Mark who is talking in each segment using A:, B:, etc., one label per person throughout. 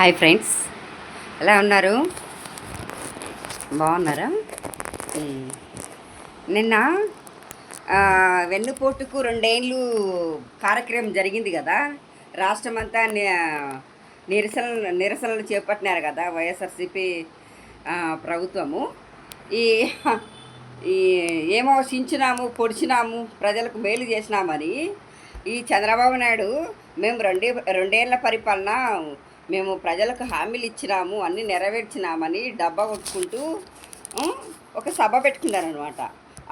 A: Hi friends, ఎలా ఉన్నారు? బాగున్నారా? నిన్న వెన్నుపోటుకు 2 ఏళ్ళు కార్యక్రమం జరిగింది కదా. రాష్ట్రమంతా నిరసనలు చేపట్టినారు కదా వైఎస్ఆర్సీపీ ప్రభుత్వము. ఈ ఈ ఏమో చించినాము, పొడిచినాము, ప్రజలకు మేలు చేసినామని ఈ చంద్రబాబు నాయుడు మేము రెండేళ్ల పరిపాలన మేము ప్రజలకు హామీలు ఇచ్చినాము, అన్నీ నెరవేర్చినామని డబ్బా కొట్టుకుంటూ ఒక సభ పెట్టుకున్నారనమాట.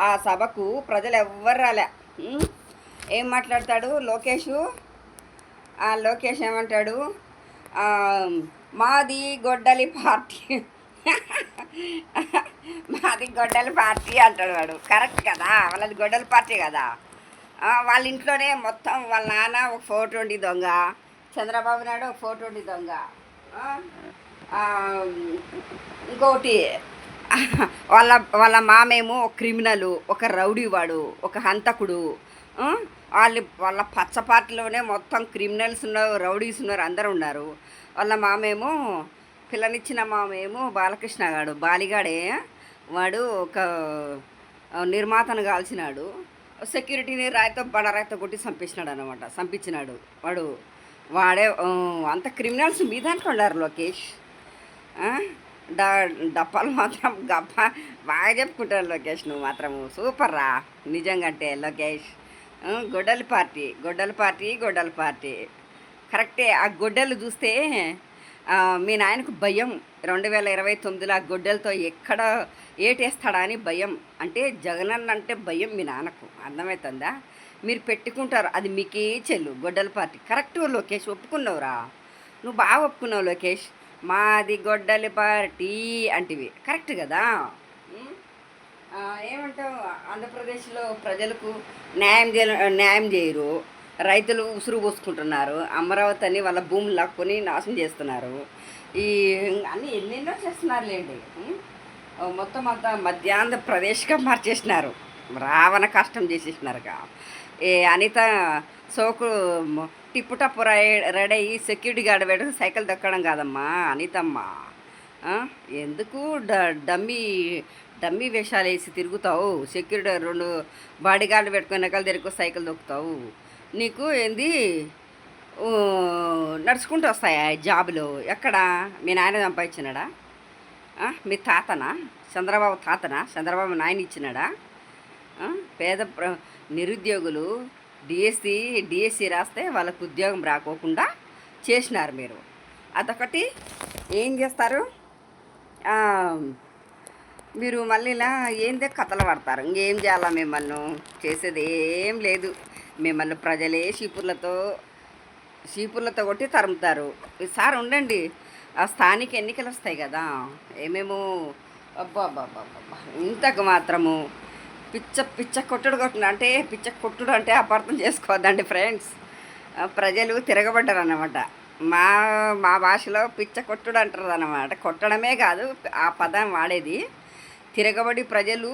A: ఆ సభకు ప్రజలు ఎవ్వరు రాలే. ఏం మాట్లాడతాడు లోకేష్? లోకేష్ ఏమంటాడు? మాది గొడ్డలి పార్టీ మాది గొడ్డలి పార్టీ అంటాడు వాడు. కరెక్ట్ కదా, వాళ్ళది గొడ్డలి పార్టీ కదా. వాళ్ళ ఇంట్లోనే మొత్తం వాళ్ళ నాన్న ఒక ఫోటో ఉండి దొంగ, చంద్రబాబు నాయుడు ఒక ఫోటో ఉండి దొంగ, ఇంకోటి వాళ్ళ వాళ్ళ మామేమో ఒక క్రిమినలు, ఒక రౌడీ వాడు, ఒక హంతకుడు. వాళ్ళ పచ్చ పార్టీలోనే మొత్తం క్రిమినల్స్ ఉన్నారు, రౌడీస్ ఉన్నారు, అందరూ ఉన్నారు. వాళ్ళ మామేమో పిల్లనిచ్చిన మామేమో బాలకృష్ణ గాడు, బాలిగాడే వాడు. ఒక నిర్మాతను కాల్చినాడు, సెక్యూరిటీని బండరాయితో కొట్టి చంపించినాడు వాడే. అంత క్రిమినల్స్ మీ దాంట్లో ఉన్నారు లోకేష్. డప్పాలు మాత్రం బాగా చెప్పుకుంటారు లోకేష్. నువ్వు మాత్రము సూపర్ రా నిజంగా. అంటే లోకేష్ గొడ్డలి పార్టీ కరెక్టే. ఆ గొడ్డలు చూస్తే మీ నాయనకు భయం. 2029లో ఆ గొడ్డలతో ఎక్కడ ఏటేస్తాడా అని భయం. అంటే జగనన్న అంటే భయం మీ నాన్నకు, అర్థమవుతుందా? మీరు పెట్టుకుంటారు, అది మీకే చెల్లు. గొడ్డల పార్టీ కరెక్ట్ లోకేష్, ఒప్పుకున్నావురా. నువ్వు బాగా ఒప్పుకున్నావు లోకేష్. మాది గొడ్డలి పార్టీ అంటివి కరెక్ట్ కదా. ఏమంటావు? ఆంధ్రప్రదేశ్లో ప్రజలకు న్యాయం చేయరు, రైతులు ఉసురు పోసుకుంటున్నారు, అమరావతి అని వాళ్ళ భూములు లాక్కొని నాశనం చేస్తున్నారు. ఈ అన్నీ ఎన్నెన్నో చేస్తున్నారులేండి. మొత్తం అంతా మధ్యాంధ్రప్రదేశ్గా మార్చేసినారు, రావణ కష్టం చేసేసినారుగా. ఏ అనిత సోకు టిప్పుటప్పు రెడీ అయ్యి సెక్యూరిటీ గార్డ్ పెట్టుకుని సైకిల్ దక్కడం కాదమ్మా అనితమ్మ. ఎందుకు డమ్మీ వేషాలు వేసి తిరుగుతావు? సెక్యూరిటీ 2 బాడీ గార్డు పెట్టుకుని వెనకాల తిరుగు సైకిల్ దొక్కుతావు. నీకు ఏంది నడుచుకుంటూ వస్తాయా జాబులు? ఎక్కడ మీ నాయన సంపాదించినాడా? మీ తాతనా? చంద్రబాబు నాయన ఇచ్చినాడా? పేద నిరుద్యోగులు డిఎస్సి రాస్తే వాళ్ళకు ఉద్యోగం రాకోకుండా చేసినారు మీరు. అదొకటి. ఏం చేస్తారు మీరు? మళ్ళీ ఇలా ఏందే కథలు పడతారు. ఇంకేం చేయాలా? మిమ్మల్ని చేసేది ఏం లేదు. మిమ్మల్ని ప్రజలే చీపుర్లతో కొట్టి తరుముతారు. ఈసారి ఉండండి, ఆ స్థానిక ఎన్నికలు వస్తాయి కదా. ఏమేమో అబ్బా ఇంతకు మాత్రము పిచ్చ కొట్టుడు అంటే అపార్థం చేసుకోవద్దండి ఫ్రెండ్స్. ప్రజలు తిరగబడ్డారు అన్నమాట. మా భాషలో పిచ్చ కొట్టుడు అంటారు అన్నమాట. కొట్టడమే కాదు ఆ పదం వాడేది. తిరగబడి ప్రజలు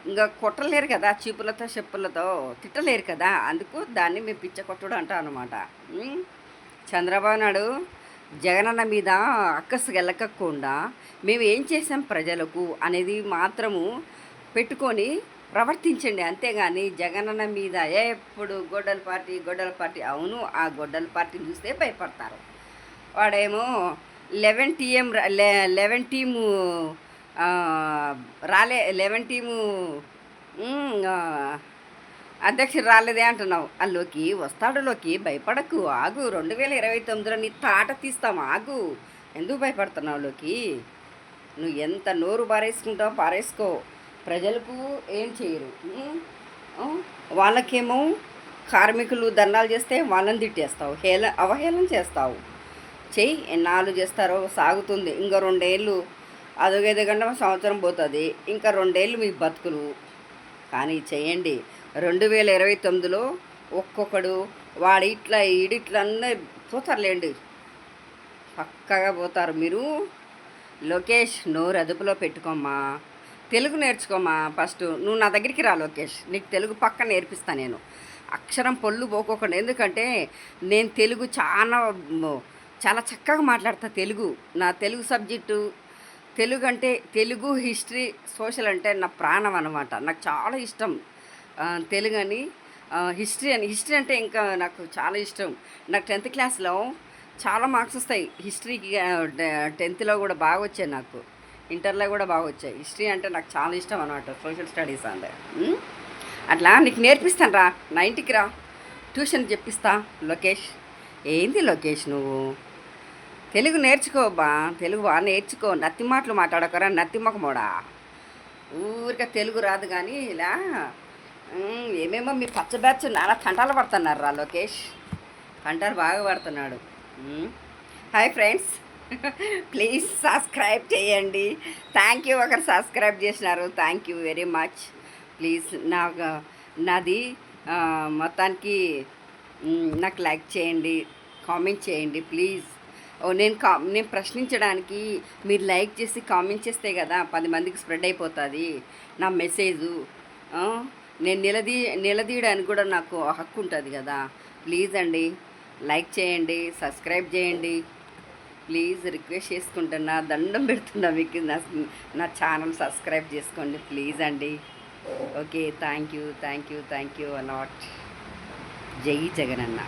A: ఇంకా కొట్టలేరు కదా, చీపులతో చెప్పులతో తిట్టలేరు కదా, అందుకు దాన్ని మేము పిచ్చ కొట్టుడు అంటాం అన్నమాట. చంద్రబాబు నాయుడు జగనన్న మీద అక్కసు గెలకకుండా మేము ఏం చేసాం ప్రజలకు అనేది మాత్రము పెట్టుకొని ప్రవర్తించండి, అంతేగాని జగనన్న మీద ఎప్పుడు గొడ్డల పార్టీ. అవును, ఆ గొడ్డల పార్టీని చూస్తే భయపడతారు. వాడేమో 11 టీము రాలే, 11 టీము అధ్యక్షుడు రాలేదే అంటున్నావు. లోకి వస్తాడు. లోకి భయపడకు, ఆగు. 2029లో నీ తాట తీస్తాం, ఆగు. ఎందుకు భయపడుతున్నావు లోకి? నువ్వు ఎంత నోరు పారేసుకో. ప్రజలకు ఏం చేయరు. వాళ్ళకేమో కార్మికులు ధర్నాలు చేస్తే వాళ్ళని తిట్టేస్తావు, అవహేళన చేస్తావు. చెయ్యి, ఎన్నాళ్ళు చేస్తారో సాగుతుంది. ఇంకా 2 ఏళ్ళు, అదొకేదో గంట సంవత్సరం పోతుంది. ఇంకా 2 ఏళ్ళు మీ బతుకులు. కానీ చెయ్యండి. 2029లో ఒక్కొక్కడు వాడు ఇట్లా అన్నీ పోతారులేండి, పక్కగా పోతారు. మీరు లోకేష్ నోరు అదుపులో పెట్టుకోమ్మా, తెలుగు నేర్చుకోమ్మా. ఫస్ట్ నువ్వు నా దగ్గరికి రా లోకేష్, నీకు తెలుగు పక్క నేర్పిస్తా నేను. అక్షరం పొల్లు పోకోకుండా. ఎందుకంటే నేను తెలుగు చాలా చక్కగా మాట్లాడతా తెలుగు. నా తెలుగు సబ్జెక్టు తెలుగు అంటే తెలుగు, హిస్టరీ, సోషల్ అంటే నా ప్రాణం అనమాట. నాకు చాలా ఇష్టం తెలుగని. హిస్టరీ అంటే ఇంకా నాకు చాలా ఇష్టం. నాకు 10th క్లాస్‌లో చాలా మార్క్స్ వస్తాయి హిస్టరీకి. 10థ్‌లో కూడా బాగా వచ్చాయి నాకు. ఇంటర్‌లో కూడా బాగా వచ్చాయి. హిస్టరీ అంటే నాకు చాలా ఇష్టం అనమాట. సోషల్ స్టడీస్ అంటే. అట్లా నీకు నేర్పిస్తాను రా, నా ఇంటికి రా, ట్యూషన్ చెప్పిస్తా. లోకేష్, ఏంది లోకేష్ నువ్వు తెలుగు నేర్చుకోబ్బా, తెలుగు బాగా నేర్చుకో. నత్తి మాటలు మాట్లాడకరా, నత్తి మొఖమోడా. ఊరికే తెలుగు రాదు కానీ ఇలా ఏమేమో మీ పచ్చ బ్యాచ్ నానా తంటాలు పడుతున్నారు రా లోకేష్. తంటాలు బాగా పడుతున్నాడు. హాయ్ ఫ్రెండ్స్, ప్లీజ్ సబ్స్క్రైబ్ చేయండి. థ్యాంక్ యూ, ఒకరు సబ్స్క్రైబ్ చేసినారు, thank you very much. Please నాది మొత్తానికి నాకు లైక్ చేయండి, కామెంట్ చేయండి ప్లీజ్. నేను ప్రశ్నించడానికి మీరు లైక్ చేసి కామెంట్ చేస్తే కదా 10 మందికి స్ప్రెడ్ అయిపోతుంది నా మెసేజు. నేను నిలదీయడానికి కూడా నాకు హక్కు ఉంటుంది కదా. ప్లీజ్ అండి, లైక్ చేయండి, సబ్స్క్రైబ్ చేయండి ప్లీజ్. రిక్వెస్ట్ చేసుకుంటున్నా, దండం పెడుతున్నా మీకు. నా ఛానల్ సబ్స్క్రైబ్ చేసుకోండి ప్లీజ్ అండి. Okay, thank you a lot. జై జగనన్న.